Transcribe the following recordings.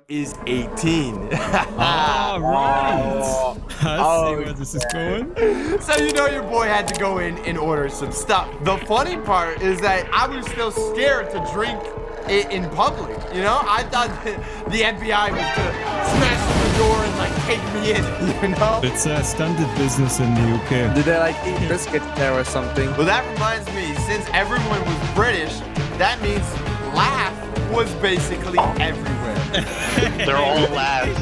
is 18. All right. I see where this is going. So you know your boy had to go in order some stuff. The funny part is that I was still scared to drink it in public. You know, I thought the FBI was gonna smash the door and like take me in. You know. It's standard business in the UK. Did they like eat biscuits there or something? Well, that reminds me. Since everyone was British, that means laugh was basically everywhere. They're all laughs.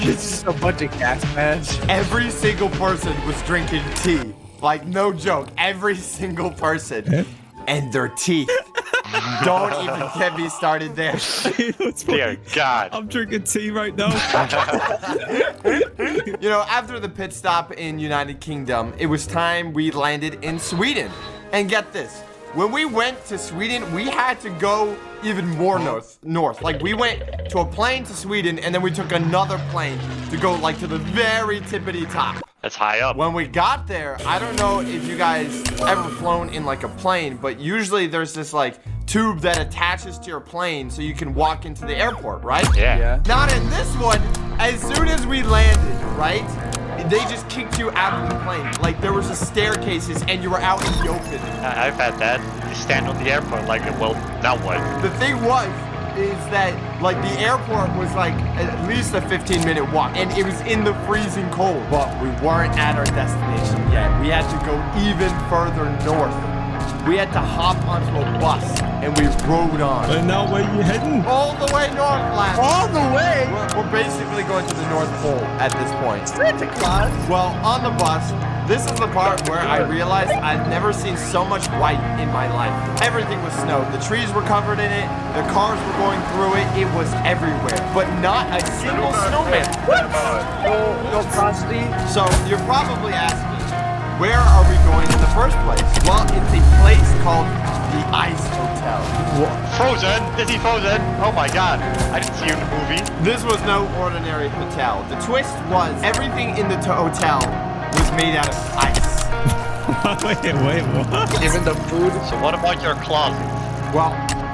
It's just a bunch of gas masks. Every single person was drinking tea. Like, no joke. Every single person. And their teeth. Don't even get me started there. Dear God. I'm drinking tea right now. You know, after the pit stop in United Kingdom, it was time we landed in Sweden. And get this. When we went to Sweden, we had to go even more north. Like, we went to a plane to Sweden, and then we took another plane to go, like, to the very tippity top. That's high up. When we got there, I don't know if you guys ever flown in, like, a plane, but usually there's this, like, tube that attaches to your plane so you can walk into the airport, right? Yeah. Not in this one. As soon as we landed, right? They just kicked you out of the plane. Like, there was a staircases and you were out in the open. I've had that. You stand on the airport like, well, now what? The thing is that, like, the airport was, like, at least a 15-minute walk. And it was in the freezing cold. But we weren't at our destination yet. We had to go even further north. We had to hop onto a bus and we rode on. And now where you heading? All the way north, lad. All the way? We're basically going to the North Pole at this point. Santa Claus. Well, on the bus, this is the part where I realized I'd never seen so much white in my life. Everything was snow. The trees were covered in it. The cars were going through it. It was everywhere. But not a single snowman. What? No frosty. So you're probably asking, where are we going in the first place? Well, it's a place called the Ice Hotel. Frozen? Is he frozen? Oh my God. I didn't see you in the movie. This was no ordinary hotel. The twist was everything in the hotel was made out of ice. Wait, what? Even the food. So what about your closet? Well,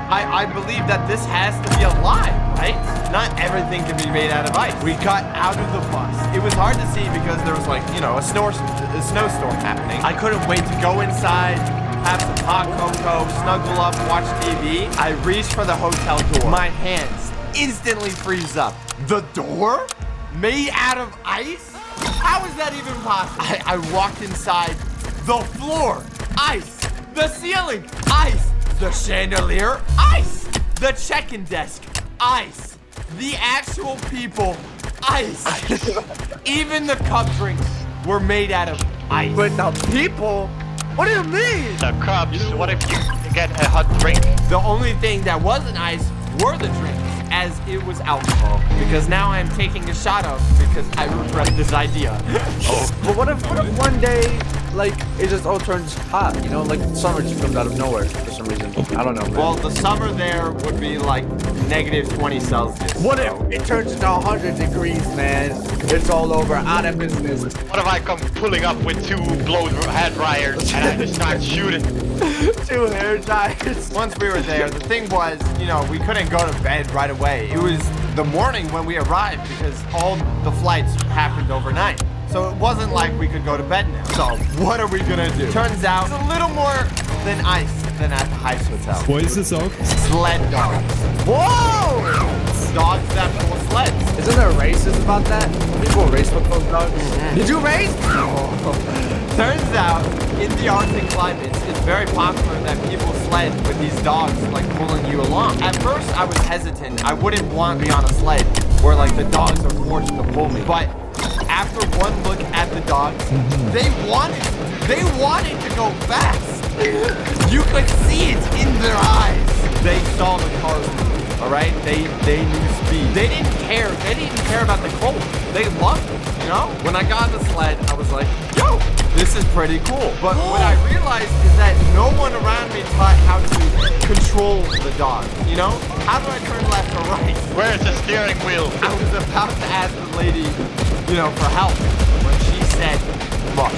I believe that this has to be a lie, right? Not everything can be made out of ice. We got out of the bus. It was hard to see because there was, like, you know, a snowstorm happening. I couldn't wait to go inside, have some hot cocoa, snuggle up, watch TV. I reached for the hotel door. My hands instantly freeze up. The door? Made out of ice? How is that even possible? I walked inside. The floor, ice. The ceiling, ice. The chandelier, ice. The check-in desk, ice. The actual people, ice. Even the cup drinks were made out of ice. But the people? What do you mean? The cups. What if you get a hot drink? The only thing that wasn't ice were the drinks, as it was alcohol. Because now I'm taking a shot of because I regret this idea. But what if one day, like, it just all turns hot, you know? Like, summer just comes out of nowhere for some reason. I don't know, man. Well, the summer there would be like negative 20 Celsius. What if it turns into 100 degrees, man? It's all over, out of business. What if I come pulling up with 2 blow hair dryers and I just start shooting? 2 hair dryers. Once we were there, the thing was, you know, we couldn't go to bed right away. It was the morning when we arrived because all the flights happened overnight. So it wasn't like we could go to bed now. So what are we gonna do? Turns out it's a little more than ice than at the Ice Hotel. What is this, Oak? Sled dogs. Whoa! Dogs that pull sleds. Isn't there races about that? People race with those dogs? Did you race? Turns out, in the Arctic climates, it's very popular that people sled with these dogs, like, pulling you along. At first, I was hesitant. I wouldn't want to be on a sled where, like, the dogs are forced to pull me. But after one look at the dogs, they wanted to go fast. You could see it in their eyes. They saw the cars move, all right? They knew speed. They didn't care. They didn't care about the cold. They loved it, you know? When I got on the sled, I was like, yo, this is pretty cool. But what I realized is that no one around me taught how to control the dog, you know? How do I turn left or right? Where's the steering wheel? I was about to ask the lady, you know, for help when she said, mush.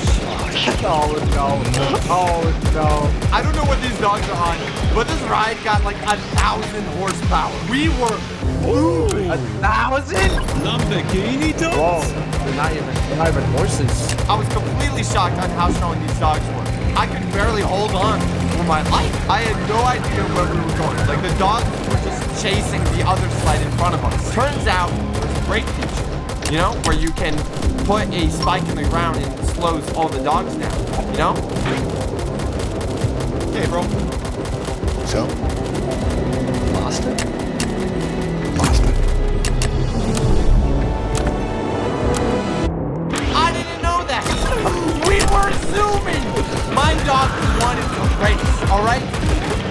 Oh no. Oh no. I don't know what these dogs are on, but this ride got like 1,000 horsepower. We were moving. 1,000? wasn't? Lamborghini dogs? Whoa, they're not even horses. I was completely shocked on how strong these dogs were. I could barely hold on for my life. I had no idea where we were going. Like, the dogs were just chasing the other sled in front of us. Turns out there's a brake feature, you know, where you can put a spike in the ground and it slows all the dogs down, you know? Okay, bro. So? Lost it? Lost it. I didn't know that. We were zooming. My dogs wanted to race, all right?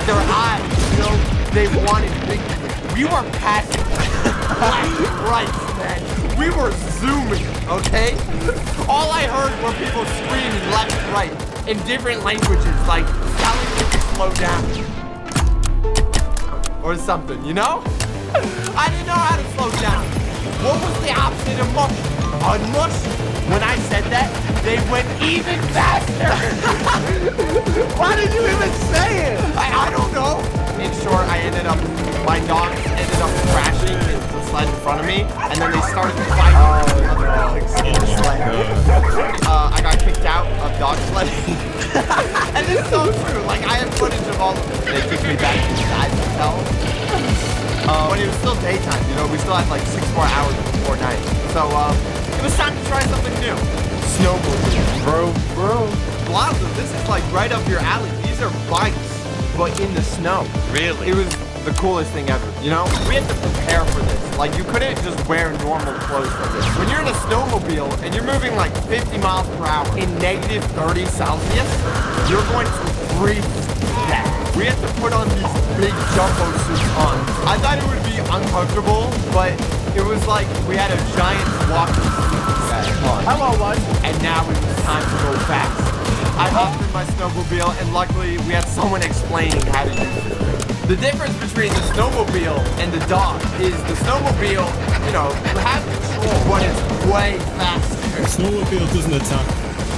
Their eyes, you know, they wanted big. We were passing black lights, man. We were zooming, okay? All I heard were people screaming left and right in different languages, like telling me to slow down. Or something, you know? I didn't know how to slow down. What was the opposite of mush? Unmush? When I said that, they went even faster. Why did you even say it? I don't know. In short, my dogs ended up crashing into the sled in front of me, and then they started fighting with the other dogs in the sled. I got kicked out of dog sledding. And it's so true. Like, I have footage of all of it. They kicked me back inside the hotel. When it was still daytime, you know, we still had like 6 more hours before night. So, it was time to try something new. Snowboarding. Bro. Wildly, this is like right up your alley. These are bikes, but in the snow. Really? It was the coolest thing ever, you know? We had to prepare for this. Like, you couldn't just wear normal clothes for this. When you're in a snowmobile and you're moving like 50 miles per hour in negative 30 Celsius, you're going to freeze to death. We had to put on these big jumbo suits on. I thought it would be uncomfortable, but it was like we had a giant walking suit on. Hello, bud. And now it was time to go fast. I hopped in my snowmobile, and luckily we had someone explaining how to use it. The difference between the snowmobile and the dog is the snowmobile, you know, you have control, but it's way faster. Snowmobile doesn't attack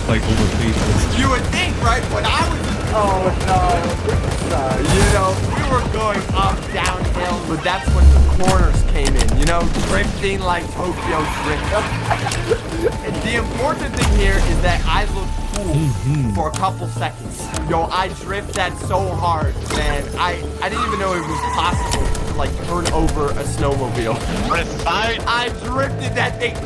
like other people. You would think, right? When I was in Oh, no. Sorry. you know, we were going up downhill, but that's when the corners came in, you know, drifting like Tokyo Drift. And the important thing here is that I look cool for a couple seconds. Yo, I drift that so hard, man. I didn't even know it was possible to like turn over a snowmobile. On its side? I drifted that thing.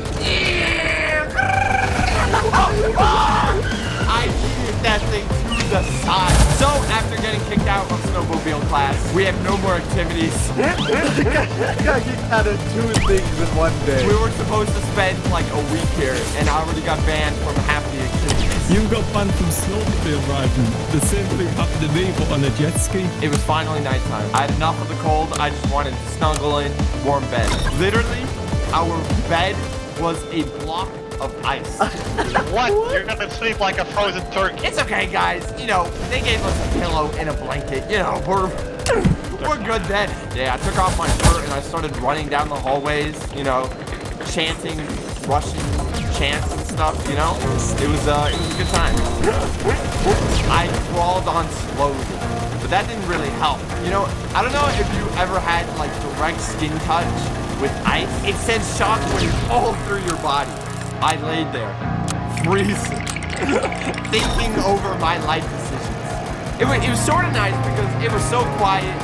I drifted that thing to the side. So after getting kicked out of snowmobile class, we have no more activities. Got kicked out of 2 things in one day. We were supposed to spend like a week here, and I already got banned from half the activities. You got banned from snowmobile riding. The same thing happened to me, but on a jet ski. It was finally nighttime. I had enough of the cold. I just wanted to snuggle in, warm bed. Literally, our bed was a block of ice. What? You're gonna sleep like a frozen turkey. It's okay, guys. You know, they gave us a pillow and a blanket. You know, we're good then. Yeah, I took off my shirt and I started running down the hallways, you know, chanting Russian chants and stuff, you know? It was a good time. I crawled on slowly, but that didn't really help. You know, I don't know if you ever had like direct skin touch with ice. It sends shock waves all through your body. I laid there, freezing, thinking over my life decisions. It was sort of nice because it was so quiet.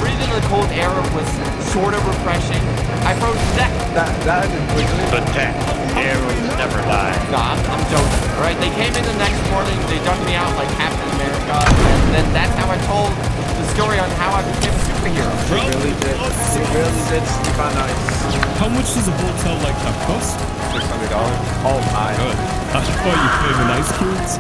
Breathing the cold air was sort of refreshing. I froze to death. That is quickly. The tech. Arrows never die. Nah, I'm joking. All right, they came in the next morning. They dug me out like Captain America, and then that's how I told the story on how I became a superhero. It really did. It really did sleep on ice. How much does a hotel like that cost? $600. Oh my. Good. I thought you paid in ice cubes.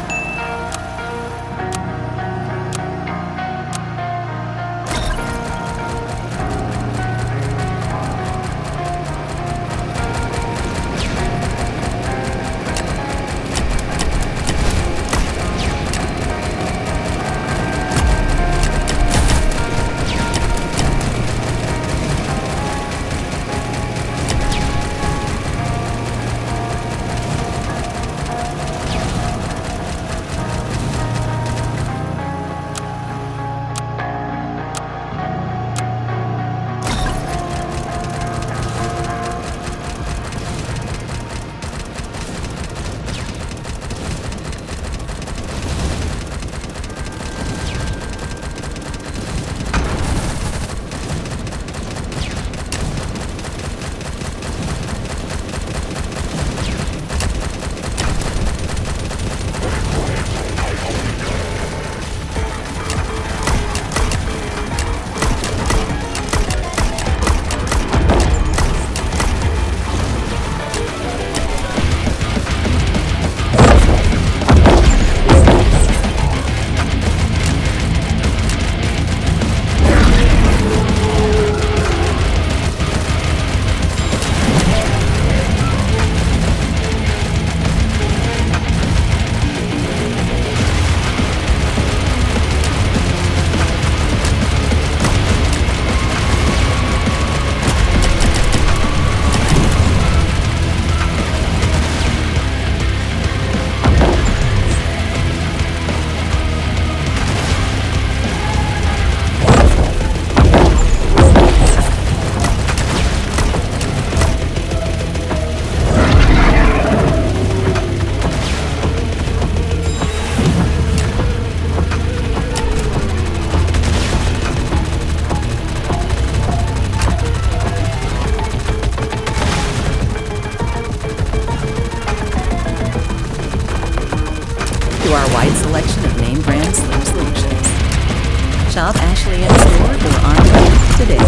directly in store or on site today.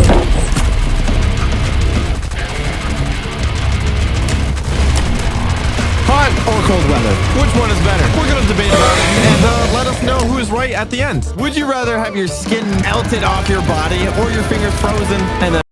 Hot or cold weather? Which one is better? We're gonna debate about it and let us know who's right at the end. Would you rather have your skin melted off your body or your fingers frozen and then